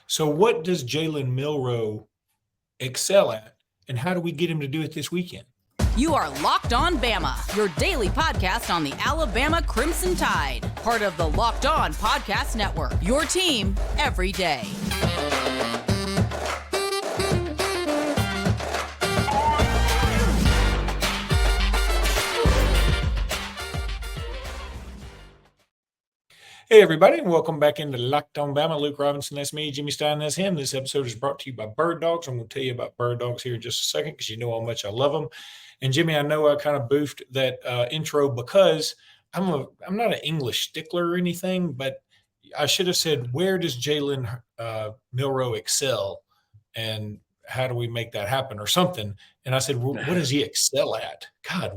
So what does Jalen Milroe excel at, and how do we get him to do it this weekend? You are Locked On Bama, your daily podcast on the Alabama Crimson Tide. Part of the Locked On Podcast Network, your team every day. Hey, everybody, and welcome back into Locked On Bama. Luke Robinson, that's me. Jimmy Stein, that's him. This episode is brought to you by Birddogs. I'm going to tell you about Birddogs here in just a second because you know how much I love them. And, Jimmy, I know I kind of boofed that intro because I'm not an English stickler or anything, but I should have said, where does Jalen Milroe excel, and how do we make that happen or something? And I said, well, what does he excel at? God,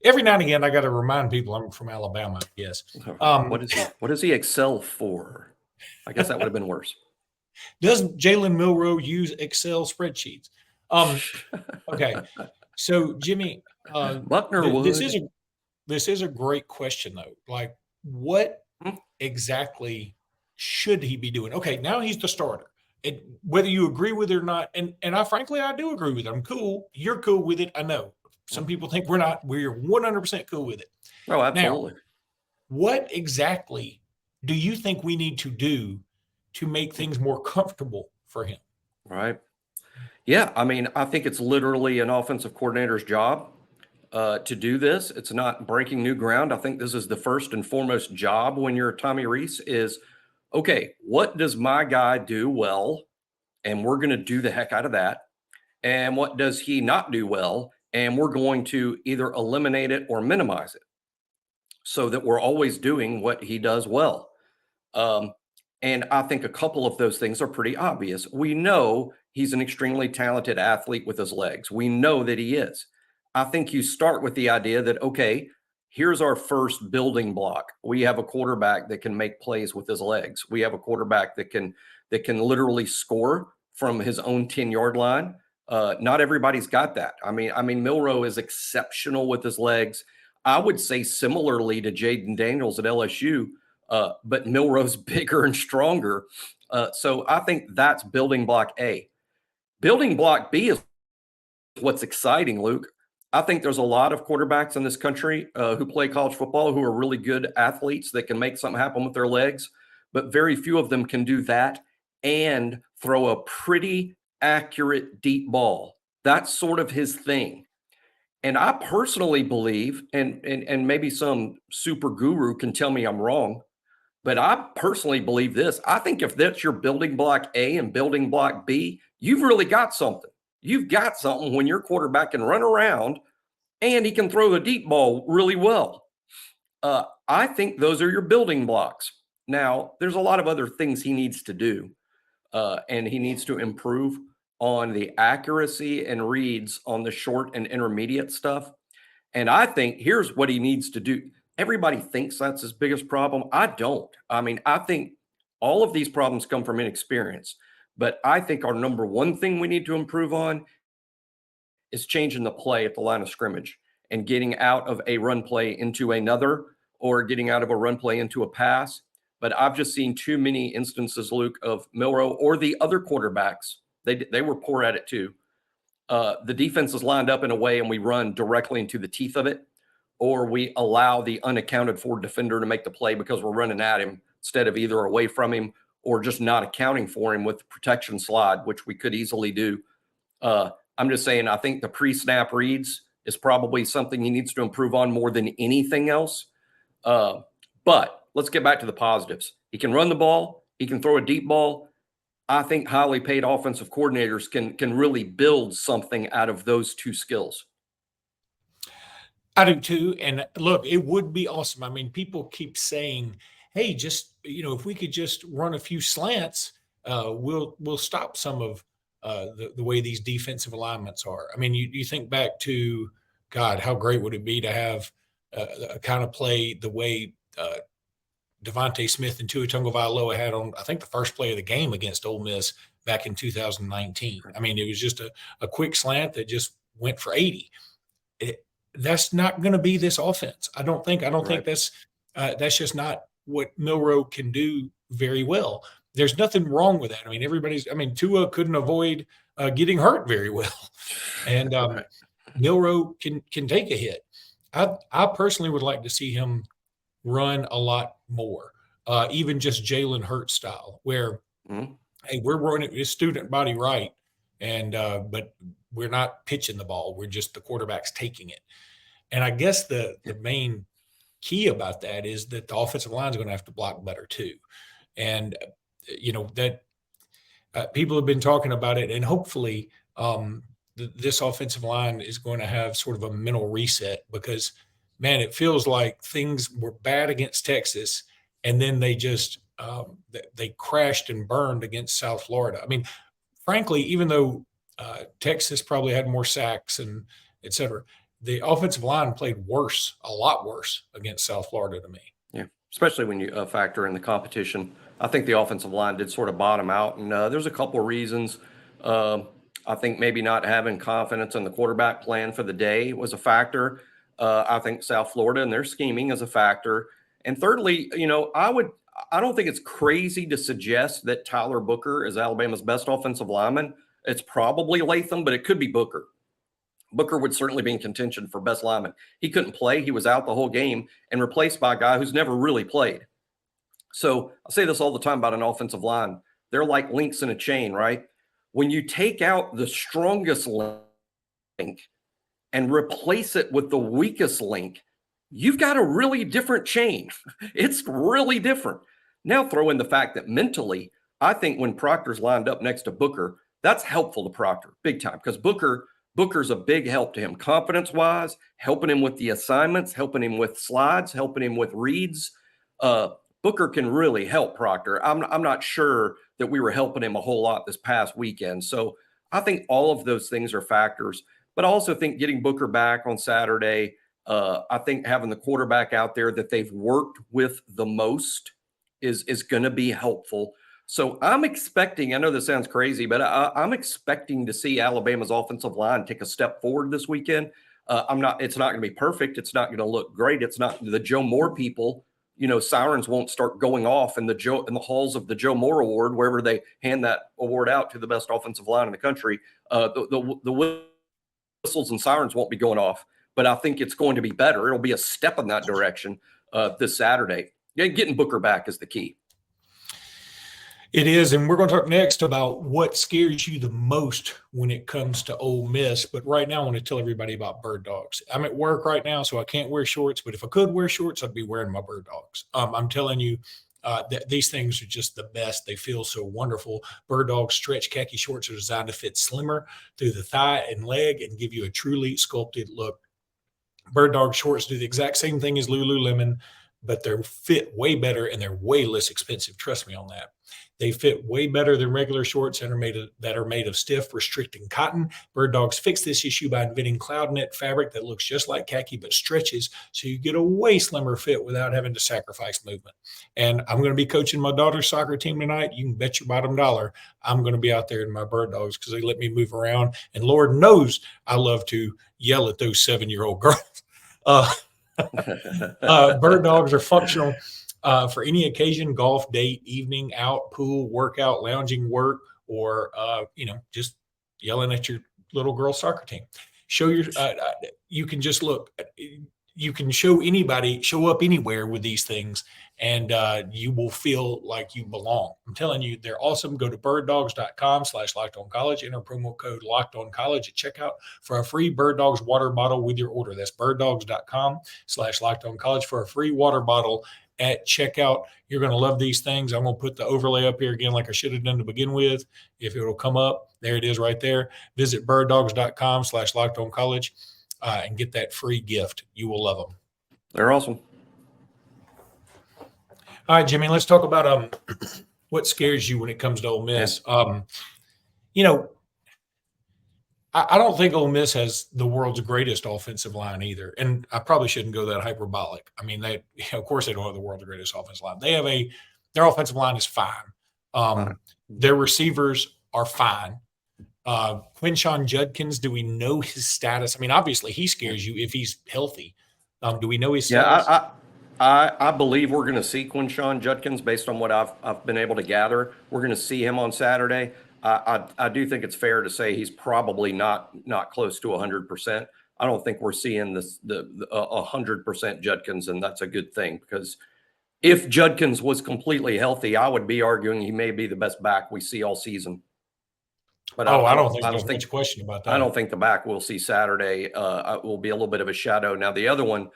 every now and again, I got to remind people I'm from Alabama, I guess. What does he excel for? I guess that would have been worse. Does Jalen Milroe use Excel spreadsheets? Okay. So, Jimmy, Buckner would. This is a great question, though. Like, what exactly should he be doing? Okay, now he's the starter. Whether you agree with it or not, and I frankly do agree with it. I'm cool. You're cool with it. I know. Some people think we're not. We're 100% cool with it. Oh, absolutely. Now, what exactly do you think we need to do to make things more comfortable for him? Right. Yeah, I mean, I think it's literally an offensive coordinator's job to do this. It's not breaking new ground. I think this is the first and foremost job when you're Tommy Rees is, okay, what does my guy do well? And we're going to do the heck out of that. And what does he not do well? And we're going to either eliminate it or minimize it so that we're always doing what he does well. And I think a couple of those things are pretty obvious. We know he's an extremely talented athlete with his legs. We know that he is. I think you start with the idea that, okay, here's our first building block. We have a quarterback that can make plays with his legs. We have a quarterback that can literally score from his own 10-yard line. Not everybody's got that. I mean, Milroe is exceptional with his legs. I would say similarly to Jaden Daniels at LSU, but Milroe's bigger and stronger. So I think that's building block A. Building block B is what's exciting, Luke. I think there's a lot of quarterbacks in this country who play college football who are really good athletes that can make something happen with their legs, but very few of them can do that and throw a pretty accurate deep ball. That's sort of his thing. And I personally believe, and maybe some super guru can tell me I'm wrong, but I personally believe this. I think if that's your building block A and building block B, you've really got something. You've got something when your quarterback can run around and he can throw the deep ball really well. I think those are your building blocks. Now, there's a lot of other things he needs to do, and he needs to improve on the accuracy and reads on the short and intermediate stuff. And I think here's what he needs to do. Everybody thinks that's his biggest problem. I don't. I mean, I think all of these problems come from inexperience. But I think our number one thing we need to improve on is changing the play at the line of scrimmage and getting out of a run play into another or getting out of a run play into a pass. But I've just seen too many instances, Luke, of Milroe or the other quarterbacks. They were poor at it too. The defense is lined up in a way and we run directly into the teeth of it, or we allow the unaccounted for defender to make the play because we're running at him instead of either away from him or just not accounting for him with the protection slide, which we could easily do. I'm just saying, I think the pre-snap reads is probably something he needs to improve on more than anything else. But let's get back to the positives. He can run the ball. He can throw a deep ball. I think highly paid offensive coordinators can really build something out of those two skills. I do too. And look, it would be awesome. I mean, people keep saying, hey, just, if we could just run a few slants, we'll stop some of the way these defensive alignments are. I mean, you think back to, God, how great would it be to have a kind of play the way Devontae Smith and Tua Tagovailoa had on, I think, the first play of the game against Ole Miss back in 2019. I mean, it was just a quick slant that just went for 80. That's not going to be this offense. I don't think that's just not what Milroe can do very well. there's nothing wrong with that. I mean, Tua couldn't avoid getting hurt very well, and Right. Milroe can take a hit. I personally would like to see him run a lot more, even just Jalen Hurts style, where Mhm. hey, we're running his student body right, and but we're not pitching the ball. We're just the quarterback's taking it. And I guess the main key about that is that the offensive line is going to have to block better too. And that people have been talking about it, and hopefully this offensive line is going to have sort of a mental reset because, man, it feels like things were bad against Texas, and then they just they crashed and burned against South Florida. I mean, frankly, even though Texas probably had more sacks and et cetera, the offensive line played worse, a lot worse against South Florida to me. Yeah, especially when you factor in the competition. I think the offensive line did sort of bottom out, and there's a couple of reasons. I think maybe not having confidence in the quarterback plan for the day was a factor. I think South Florida and their scheming is a factor. And thirdly, I don't think it's crazy to suggest that Tyler Booker is Alabama's best offensive lineman. It's probably Latham, but it could be Booker. Booker would certainly be in contention for best lineman. He couldn't play. He was out the whole game and replaced by a guy who's never really played. So I say this all the time about an offensive line. They're like links in a chain, right? When you take out the strongest link and replace it with the weakest link, you've got a really different chain. It's really different. Now throw in the fact that mentally, I think when Proctor's lined up next to Booker, that's helpful to Proctor big time because Booker's a big help to him, confidence-wise, helping him with the assignments, helping him with slides, helping him with reads. Booker can really help Proctor. I'm not sure that we were helping him a whole lot this past weekend. So I think all of those things are factors. But I also think getting Booker back on Saturday, I think having the quarterback out there that they've worked with the most is going to be helpful. So I'm expecting, I know this sounds crazy, but I'm expecting to see Alabama's offensive line take a step forward this weekend. It's not going to be perfect. It's not going to look great. It's not the Joe Moore people, sirens won't start going off in the halls of the Joe Moore Award, wherever they hand that award out to the best offensive line in the country. The whistles and sirens won't be going off, but I think it's going to be better. It'll be a step in that direction this Saturday. Getting Booker back is the key. It is, and we're going to talk next about what scares you the most when it comes to Ole Miss. But right now, I want to tell everybody about Birddogs. I'm at work right now, so I can't wear shorts. But if I could wear shorts, I'd be wearing my Birddogs. I'm telling you, that these things are just the best. They feel so wonderful. Birddogs stretch khaki shorts are designed to fit slimmer through the thigh and leg and give you a truly sculpted look. Birddog shorts do the exact same thing as Lululemon, but they're fit way better and they're way less expensive. Trust me on that. They fit way better than regular shorts that are made of stiff, restricting cotton. Birddogs fix this issue by inventing cloud knit fabric that looks just like khaki but stretches, so you get a way slimmer fit without having to sacrifice movement. And I'm going to be coaching my daughter's soccer team tonight. You can bet your bottom dollar I'm going to be out there in my Birddogs because they let me move around. And Lord knows I love to yell at those 7-year-old girls. Birddogs are functional for any occasion: golf, date, evening, out, pool, workout, lounging, work, or just yelling at your little girl soccer team. You can just look. You can show up anywhere with these things, and you will feel like you belong. I'm telling you, they're awesome. Go to birddogs.com/lockedoncollege. Enter promo code lockedoncollege at checkout for a free Birddogs water bottle with your order. That's birddogs.com/lockedoncollege for a free water bottle at checkout. You're going to love these things. I'm going to put the overlay up here again like I should have done to begin with. If it'll come up, there it is right there. Visit birddogs.com/lockedoncollege. And get that free gift. You will love them. They're awesome. All right, Jimmy, let's talk about what scares you when it comes to Ole Miss. I don't think Ole Miss has the world's greatest offensive line either. And I probably shouldn't go that hyperbolic. I mean, of course they don't have the world's greatest offensive line. They have their offensive line is fine. Their receivers are fine. Quinshon Judkins, do we know his status? I mean, obviously he scares you if he's healthy. Do we know his status? Yeah, I believe we're going to see Quinshon Judkins based on what I've been able to gather. We're going to see him on Saturday. I do think it's fair to say he's probably not close to 100%. I don't think we're seeing the 100% Judkins, and that's a good thing, because if Judkins was completely healthy, I would be arguing he may be the best back we see all season. But I don't think there's much question about that. I don't think the back we'll see Saturday will be a little bit of a shadow. Now, the other one,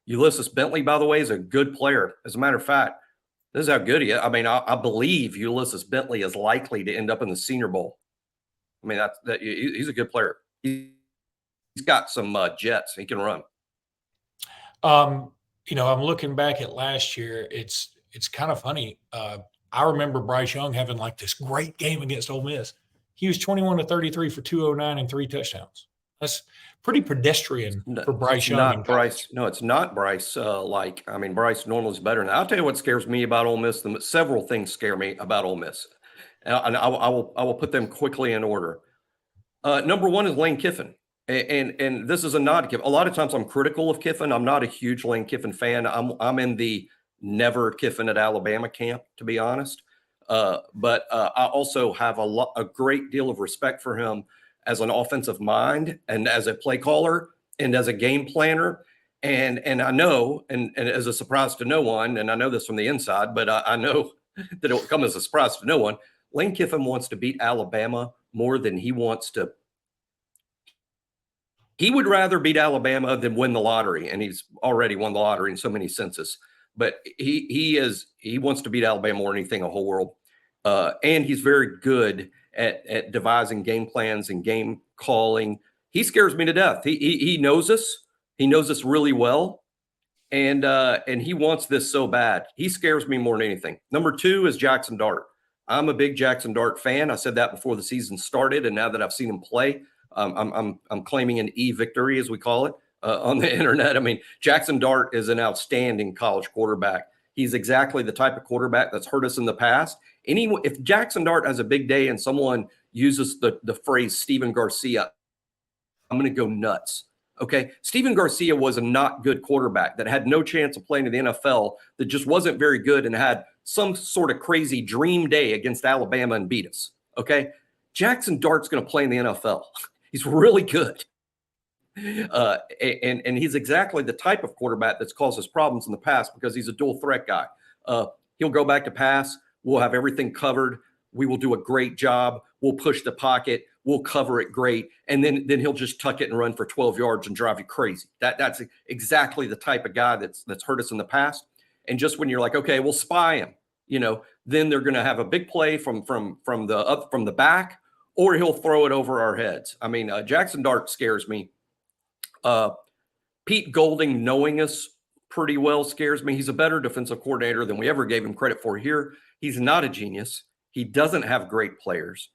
Ulysses Bentley, by the way, is a good player. As a matter of fact, this is how good he is. I mean, I believe Ulysses Bentley is likely to end up in the Senior Bowl. I mean, he's a good player. He's got some jets. He can run. You know, I'm looking back at last year. It's kind of funny. I remember Bryce Young having like this great game against Ole Miss. He was 21 to 33 for 209 and 3 touchdowns. That's pretty pedestrian for Bryce Young. Not Bryce. No, it's not Bryce. Bryce normally is better. And I'll tell you what scares me about Ole Miss. Several things scare me about Ole Miss, and I will put them quickly in order. Number one is Lane Kiffin, and this is a nod to Kiffin. A lot of times I'm critical of Kiffin. I'm not a huge Lane Kiffin fan. I'm in the never Kiffin at Alabama camp, to be honest. But I also have a great deal of respect for him as an offensive mind and as a play caller and as a game planner. And I know, and as a surprise to no one, and I know this from the inside, but I know that it will come as a surprise to no one, Lane Kiffin wants to beat Alabama more than he wants to. He would rather beat Alabama than win the lottery, and he's already won the lottery in so many senses. But he wants to beat Alabama more than anything in the whole world. And he's very good at devising game plans and game calling. He scares me to death. He knows us. He knows us really well. And he wants this so bad. He scares me more than anything. Number two is Jackson Dart. I'm a big Jackson Dart fan. I said that before the season started. And now that I've seen him play, I'm claiming an victory, as we call it, on the internet. I mean, Jackson Dart is an outstanding college quarterback. He's exactly the type of quarterback that's hurt us in the past. If Jackson Dart has a big day and someone uses the phrase Steven Garcia, I'm going to go nuts. Okay. Steven Garcia was a not good quarterback that had no chance of playing in the NFL, that just wasn't very good and had some sort of crazy dream day against Alabama and beat us. Okay. Jackson Dart's going to play in the NFL. He's really good. And he's exactly the type of quarterback that's caused us problems in the past, because he's a dual threat guy. He'll go back to pass. We'll have everything covered. We will do a great job. We'll push the pocket. We'll cover it great. And then he'll just tuck it and run for 12 yards and drive you crazy. That's exactly the type of guy that's hurt us in the past. And just when you're like, okay, we'll spy him, then they're going to have a big play from the back, or he'll throw it over our heads. I mean, Jackson Dart scares me. Pete Golding, knowing us pretty well, scares me. He's a better defensive coordinator than we ever gave him credit for here. He's not a genius. He doesn't have great players.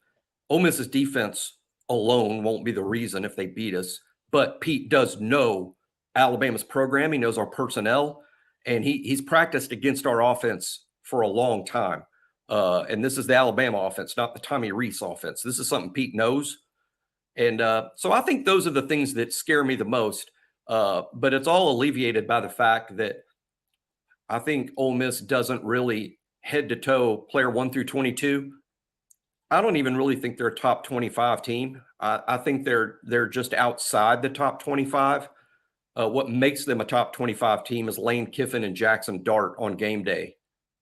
Ole Miss's defense alone won't be the reason if they beat us, but Pete does know Alabama's program. He knows our personnel, and he's practiced against our offense for a long time. And this is the Alabama offense, not the Tommy Rees offense. This is something Pete knows. And so I think those are the things that scare me the most. But it's all alleviated by the fact that I think Ole Miss doesn't really head to toe player 1 through 22. I don't even really think they're a top 25 team. I think they're just outside the top 25. What makes them a top 25 team is Lane Kiffin and Jackson Dart on game day.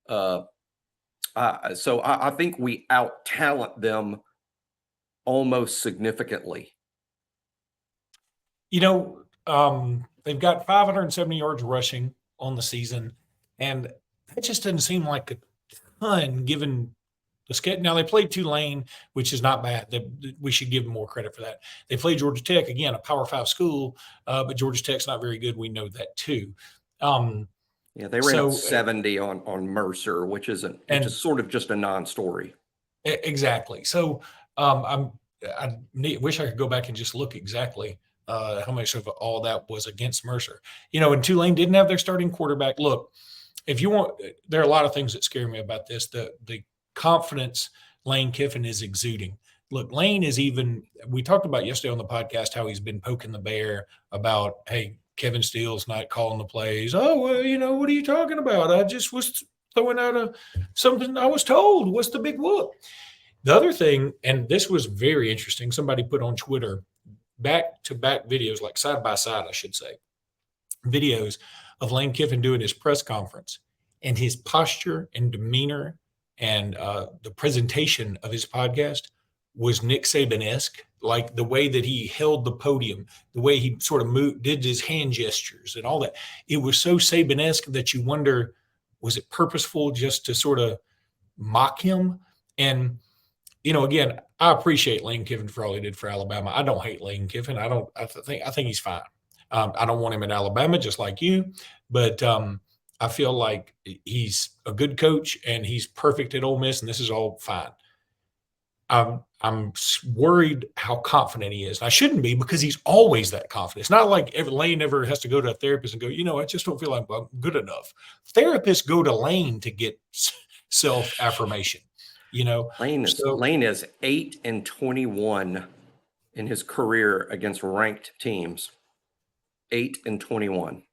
So I think we out-talent them almost significantly. They've got 570 yards rushing on the season, and that just doesn't seem like a ton given the schedule. Now, they played Tulane, which is not bad. We should give them more credit for that. They played Georgia Tech, again, a Power 5 school, but Georgia Tech's not very good. We know that too. They ran up 70 on Mercer, which is sort of just a non-story. Exactly. So I wish I could go back and just look exactly how much of all that was against Mercer. And Tulane didn't have their starting quarterback. Look, if you want, there are a lot of things that scare me about this. The confidence Lane Kiffin is exuding. Look, Lane is we talked about yesterday on the podcast how he's been poking the bear about, hey, Kevin Steele's not calling the plays. Oh, well, what are you talking about? I just was throwing out something I was told. What's the big whoop? The other thing, and this was very interesting, somebody put on Twitter back-to-back videos, like side by side, I should say, videos of Lane Kiffin doing his press conference, and his posture and demeanor and the presentation of his podcast was Nick Saban-esque, like the way that he held the podium, the way he sort of moved, did his hand gestures and all that. It was so Saban-esque that you wonder, was it purposeful just to sort of mock him? And, again, I appreciate Lane Kiffin for all he did for Alabama. I don't hate Lane Kiffin. I think he's fine. I don't want him in Alabama, just like you, but I feel like he's a good coach and he's perfect at Ole Miss, and this is all fine. I'm worried how confident he is. And I shouldn't be, because he's always that confident. It's not like Lane ever has to go to a therapist and go, I just don't feel like I'm good enough. Therapists go to Lane to get self-affirmation. Lane is 8-21 in his career against ranked teams. 8-21.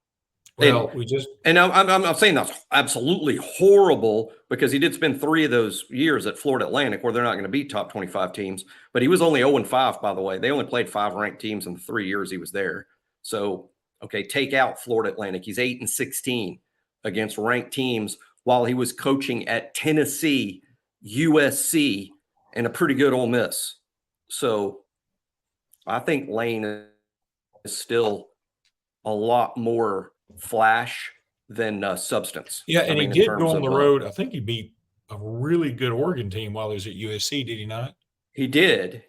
Well, I'm saying that's absolutely horrible, because he did spend 3 of those years at Florida Atlantic, where they're not going to beat top 25 teams. But he was only 0-5, by the way. They only played 5 ranked teams in the 3 years he was there. So, okay, take out Florida Atlantic. He's 8-16 against ranked teams while he was coaching at Tennessee, USC, and a pretty good Ole Miss. So I think Lane is still a lot more flash than substance. Yeah, and he did go on the road. I think he beat a really good Oregon team while he was at USC, did he not? He did.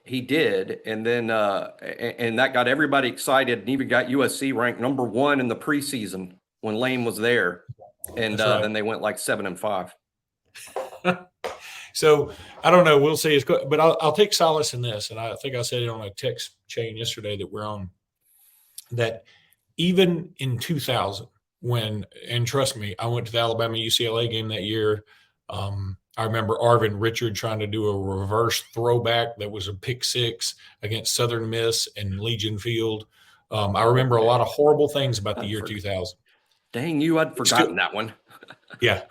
And then and that got everybody excited, and even got USC ranked number 1 in the preseason when Lane was there. And right. Then they went like 7-5. So I don't know. We'll see. But I'll take solace in this. And I think I said it on a text chain yesterday that we're on, that even in 2000, and trust me, I went to the Alabama UCLA game that year. I remember Arvin Richard trying to do a reverse throwback that was a pick 6 against Southern Miss and Legion Field. I remember a lot of horrible things about the year 2000. Dang you, I'd forgotten that one. Yeah.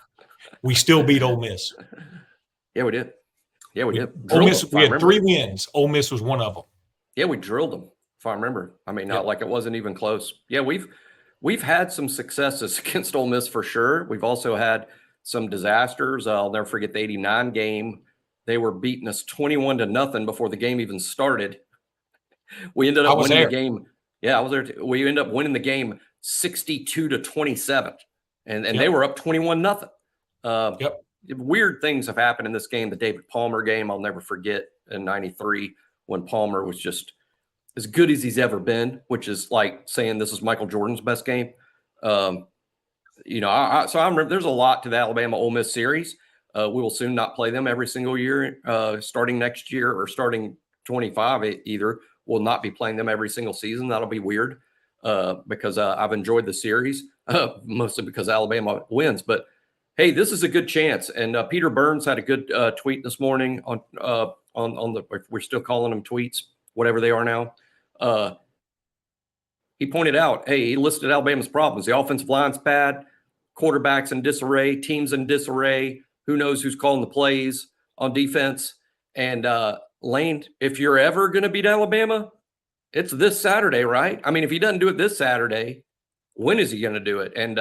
We still beat Ole Miss. Yeah, we did. Ole Miss, we had 3 wins. Ole Miss was one of them. Yeah, we drilled them, if I remember. I mean, not like it wasn't even close. Yeah, we've had some successes against Ole Miss for sure. We've also had some disasters. I'll never forget the 89 game. They were beating us 21-0 before the game even started. We ended up winning the game. Yeah, I was there too. We ended up winning the game 62-27. And they were up 21-0. Weird things have happened in this game. The David Palmer game, I'll never forget, in 93, when Palmer was just as good as he's ever been, which is like saying this is Michael Jordan's best game. So I remember there's a lot to the Alabama Ole Miss series. We will soon not play them every single year, starting next year or starting 25 either. We'll not be playing them every single season. That'll be weird because I've enjoyed the series, mostly because Alabama wins. But hey, this is a good chance. And Peter Burns had a good tweet this morning on the, we're still calling them tweets, whatever they are now. He pointed out, hey, he listed Alabama's problems. The offensive line's bad, quarterbacks in disarray, teams in disarray. Who knows who's calling the plays on defense? And Lane, if you're ever going to beat Alabama, it's this Saturday, right? I mean, if he doesn't do it this Saturday, when is he going to do it? And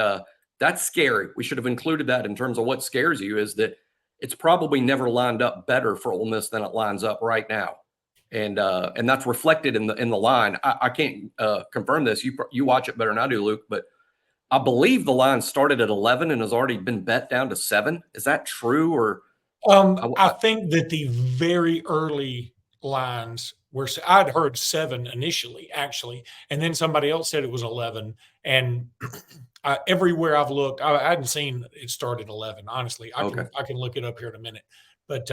that's scary. We should have included that in terms of what scares you, is that it's probably never lined up better for Ole Miss than it lines up right now. And that's reflected in the line. I can't confirm this. You watch it better than I do, Luke, but I believe the line started at 11 and has already been bet down to 7. Is that true? Or I think that the very early lines were, I'd heard 7 initially, actually, and then somebody else said it was 11. And everywhere I've looked, I hadn't seen it start at 11. Honestly, I can look it up here in a minute. But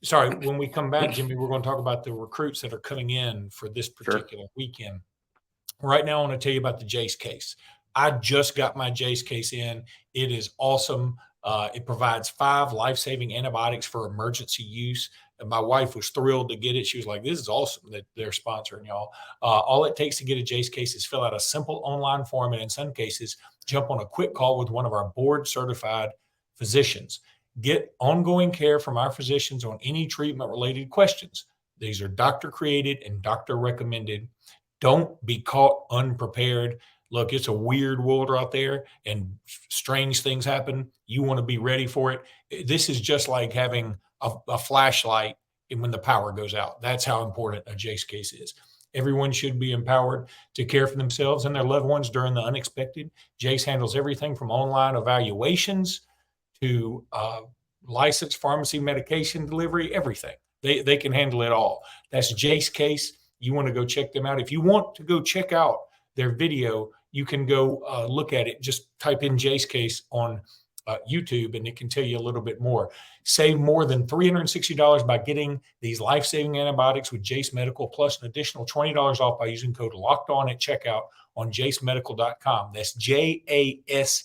sorry, when we come back, Jimmy, we're going to talk about the recruits that are coming in for this particular weekend. Right now, I want to tell you about the Jase case. I just got my Jase case in. It is awesome. It provides 5 life-saving antibiotics for emergency use. And my wife was thrilled to get it. She was like, this is awesome that they're sponsoring y'all. All it takes to get a Jase case is fill out a simple online form, and in some cases, jump on a quick call with one of our board-certified physicians. Get ongoing care from our physicians on any treatment-related questions. These are doctor-created and doctor-recommended. Don't be caught unprepared. Look, it's a weird world out there and strange things happen. You want to be ready for it. This is just like having a flashlight when the power goes out. That's how important a Jase case is. Everyone should be empowered to care for themselves and their loved ones during the unexpected. Jase handles everything from online evaluations to licensed pharmacy medication delivery, everything. They can handle it all. That's Jase case. You want to go check them out. If you want to go check out their video, you can go look at it. Just type in Jase case on YouTube, and it can tell you a little bit more. Save more than $360 by getting these life-saving antibiotics with Jase Medical, plus an additional $20 off by using code LOCKEDON at checkout on jasemedical.com. That's JASE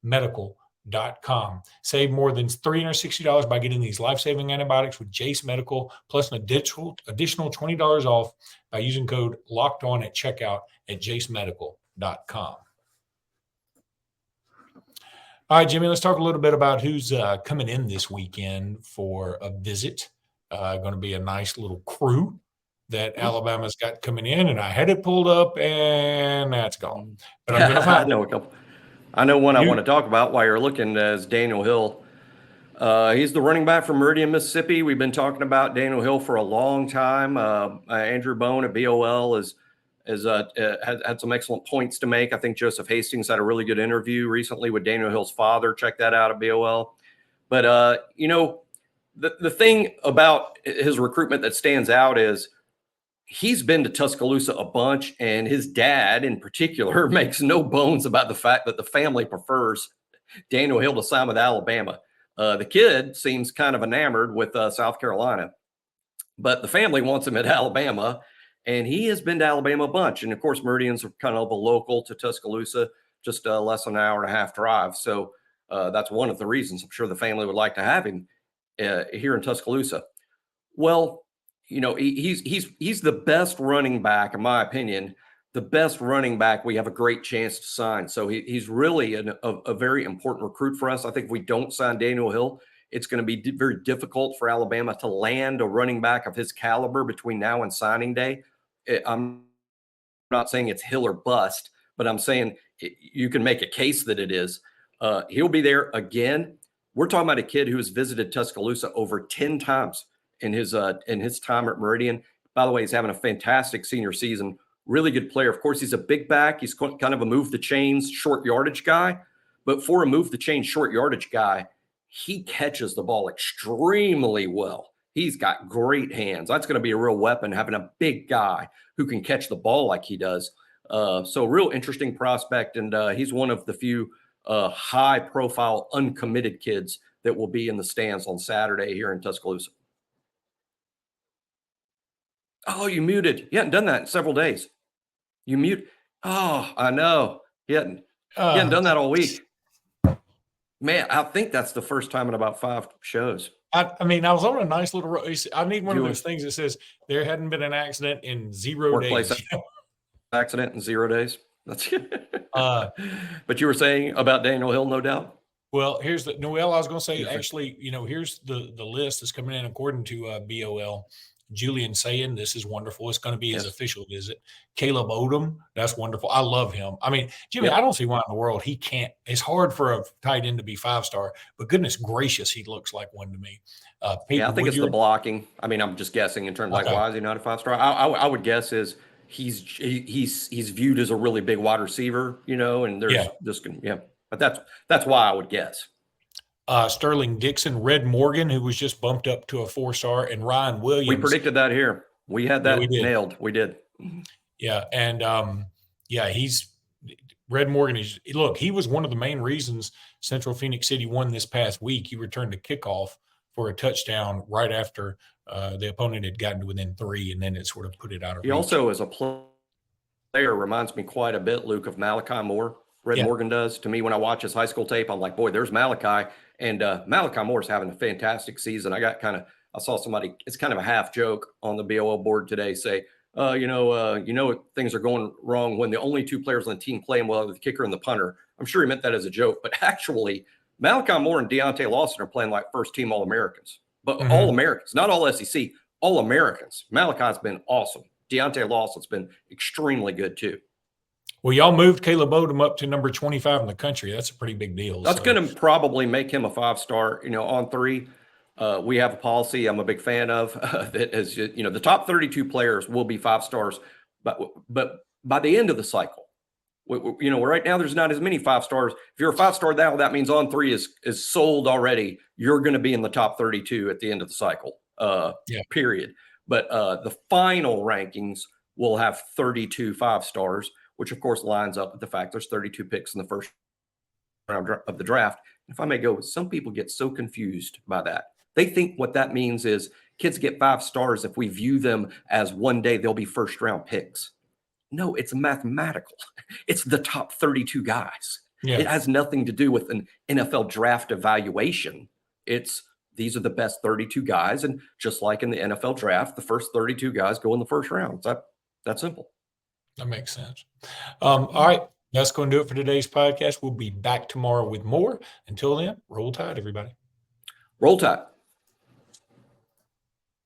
medical.com. Save more than $360 by getting these life-saving antibiotics with Jase Medical, plus an additional $20 off by using code LOCKEDON at checkout at jasemedical.com. All right, Jimmy, let's talk a little bit about who's coming in this weekend for a visit. Going to be a nice little crew that Alabama's got coming in, and I had it pulled up, and that's gone. But I'm going to find I know one I want to talk about while you're looking is Daniel Hill. He's the running back from Meridian, Mississippi. We've been talking about Daniel Hill for a long time. Andrew Bone at BOL has had some excellent points to make. I think Joseph Hastings had a really good interview recently with Daniel Hill's father. Check that out at BOL. But, the thing about his recruitment that stands out is he's been to Tuscaloosa a bunch, and his dad in particular makes no bones about the fact that the family prefers Daniel Hill to sign with Alabama. The kid seems kind of enamored with South Carolina, but the family wants him at Alabama. And he has been to Alabama a bunch. And, of course, Meridian's kind of a local to Tuscaloosa, just less than an hour and a half drive. So that's one of the reasons I'm sure the family would like to have him here in Tuscaloosa. Well, he's the best running back, in my opinion, the best running back we have a great chance to sign. So he's really a very important recruit for us. I think if we don't sign Daniel Hill, it's going to be very difficult for Alabama to land a running back of his caliber between now and signing day. I'm not saying it's Hill or bust, but I'm saying you can make a case that it is. He'll be there again. We're talking about a kid who has visited Tuscaloosa over 10 times in his time at Meridian. By the way, he's having a fantastic senior season. Really good player. Of course, he's a big back. He's kind of a move the chains, short yardage guy. But for a move the chains, short yardage guy, he catches the ball extremely well. He's got great hands. That's going to be a real weapon, having a big guy who can catch the ball like he does. So real interesting prospect, and he's one of the few high-profile, uncommitted kids that will be in the stands on Saturday here in Tuscaloosa. Oh, you muted. You hadn't done that in several days. You mute. Oh, I know. You hadn't done that all week. Man, I think that's the first time in about 5 shows. I mean, I was on a nice little road. I need one of those things that says there hadn't been an accident in 0 days. Accident in 0 days. That's but you were saying about Daniel Hill, no doubt. Well, here's the Noel. I was going to say, actually, here's the list that's coming in according to BOL. Julian saying this is wonderful. It's going to be his official visit. Caleb Odom, that's wonderful. I love him. I mean, Jimmy, I don't see why in the world he can't. It's hard for a tight end to be 5-star, but goodness gracious, he looks like one to me. I think it's the blocking. I mean, I'm just guessing in terms of why is he not a 5-star? I would guess is he's viewed as a really big wide receiver, and there's but that's why I would guess. Sterling Dixon, Red Morgan, who was just bumped up to a 4-star, and Ryan Williams. We predicted that here. We had that nailed. We did. Yeah, and he's Red Morgan. He was one of the main reasons Central Phoenix City won this past week. He returned a kickoff for a touchdown right after the opponent had gotten to within 3, and then it sort of put it out of reach. He also, as a player, reminds me quite a bit, Luke, of Malachi Moore. Red Yeah. Morgan does. To me, when I watch his high school tape, I'm like, boy, there's Malachi. And Malachi Moore's having a fantastic season. I saw somebody, it's kind of a half joke on the BOL board today say, things are going wrong when the only two players on the team playing well are the kicker and the punter. I'm sure he meant that as a joke, but actually Malachi Moore and Deontay Lawson are playing like first team All-Americans, but All-Americans, not all SEC, All-Americans. Malachi's been awesome. Deontay Lawson's been extremely good too. Well, y'all moved Caleb Odom up to number 25 in the country. That's a pretty big deal. That's going to probably make him a 5-star, on 3. We have a policy I'm a big fan of that is, the top 32 players will be 5 stars, but by the end of the cycle, right now there's not as many 5 stars. If you're a 5-star now, that means on 3 is sold already. You're going to be in the top 32 at the end of the cycle, period. But the final rankings will have 32 5 stars, which of course lines up with the fact there's 32 picks in the first round of the draft. If I may go, some people get so confused by that. They think what that means is kids get 5 stars if we view them as one day they'll be first round picks. No, it's mathematical. It's the top 32 guys. Yeah. It has nothing to do with an NFL draft evaluation. These are the best 32 guys. And just like in the NFL draft, the first 32 guys go in the first round. It's that simple. That makes sense. All right. That's going to do it for today's podcast. We'll be back tomorrow with more. Until then, roll tide, everybody. Roll tide.